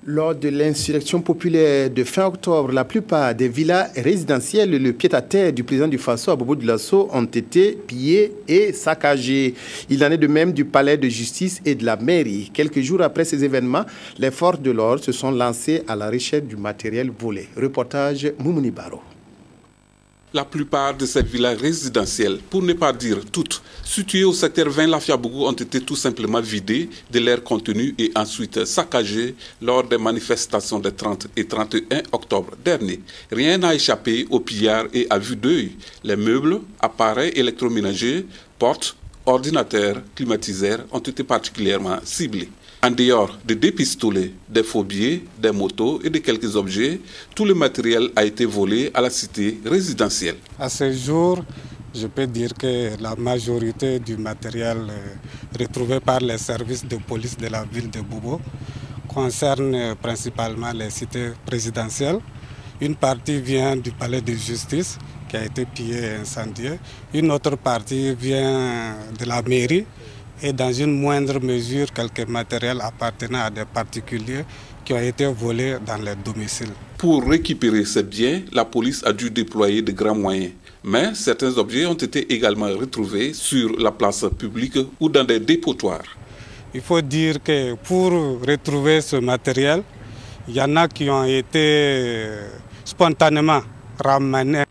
Lors de l'insurrection populaire de fin octobre, la plupart des villas résidentielles, le pied-à-terre du président du Faso, Abobo Dioulasso, ont été pillées et saccagées. Il en est de même du palais de justice et de la mairie. Quelques jours après ces événements, les forces de l'ordre se sont lancées à la recherche du matériel volé. Reportage Moumouni Baro. La plupart de ces villas résidentielles, pour ne pas dire toutes, situées au secteur 20 Lafiabougou, ont été tout simplement vidées de leur contenu et ensuite saccagées lors des manifestations des 30 et 31 octobre dernier. Rien n'a échappé aux pillards et à vue d'œil. Les meubles, appareils électroménagers, portes, ordinateurs, climatiseurs ont été particulièrement ciblés. En dehors de des pistolets, des faux billets, des motos et de quelques objets, tout le matériel a été volé à la cité résidentielle. À ce jour, je peux dire que la majorité du matériel retrouvé par les services de police de la ville de Bobo concerne principalement les cités présidentielles. Une partie vient du palais de justice qui a été pillé et incendié. Une autre partie vient de la mairie. Et dans une moindre mesure, quelques matériels appartenant à des particuliers qui ont été volés dans les domiciles. Pour récupérer ces biens, la police a dû déployer de grands moyens. Mais certains objets ont été également retrouvés sur la place publique ou dans des dépotoirs. Il faut dire que pour retrouver ce matériel, il y en a qui ont été spontanément ramenés.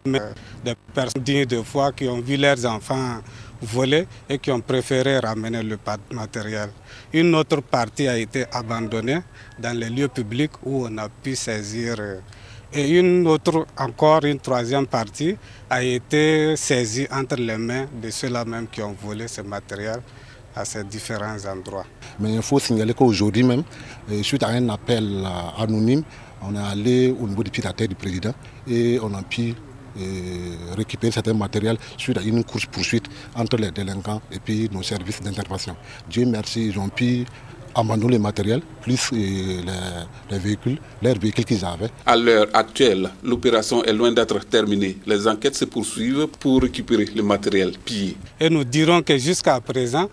Des personnes dignes de foi qui ont vu leurs enfants volés et qui ont préféré ramener le matériel. Une autre partie a été abandonnée dans les lieux publics où on a pu saisir. Et une troisième partie a été saisie entre les mains de ceux-là même qui ont volé ce matériel à ces différents endroits. Mais il faut signaler qu'aujourd'hui même, suite à un appel anonyme, on est allé au niveau du pied-à-terre du président et on a pu récupérer certains matériels suite à une course-poursuite entre les délinquants et puis nos services d'intervention. Dieu merci, ils ont pu abandonner le matériel, plus leurs véhicules qu'ils avaient. À l'heure actuelle, l'opération est loin d'être terminée. Les enquêtes se poursuivent pour récupérer le matériel pillé. Et nous dirons que jusqu'à présent,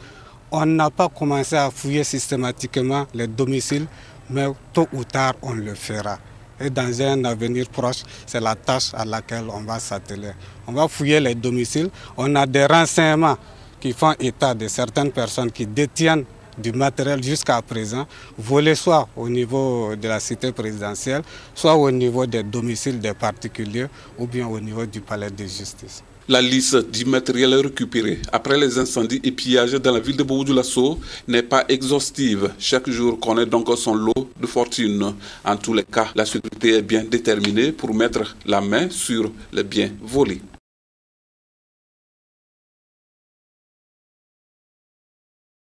on n'a pas commencé à fouiller systématiquement les domiciles, mais tôt ou tard, on le fera. Et dans un avenir proche, c'est la tâche à laquelle on va s'atteler. On va fouiller les domiciles. On a des renseignements qui font état de certaines personnes qui détiennent du matériel jusqu'à présent, volé soit au niveau de la cité présidentielle, soit au niveau des domiciles des particuliers ou bien au niveau du palais de justice. La liste du matériel récupéré après les incendies et pillages dans la ville de Bobo Dioulasso n'est pas exhaustive. Chaque jour connaît donc son lot de fortune. En tous les cas, la sécurité est bien déterminée pour mettre la main sur les biens volés.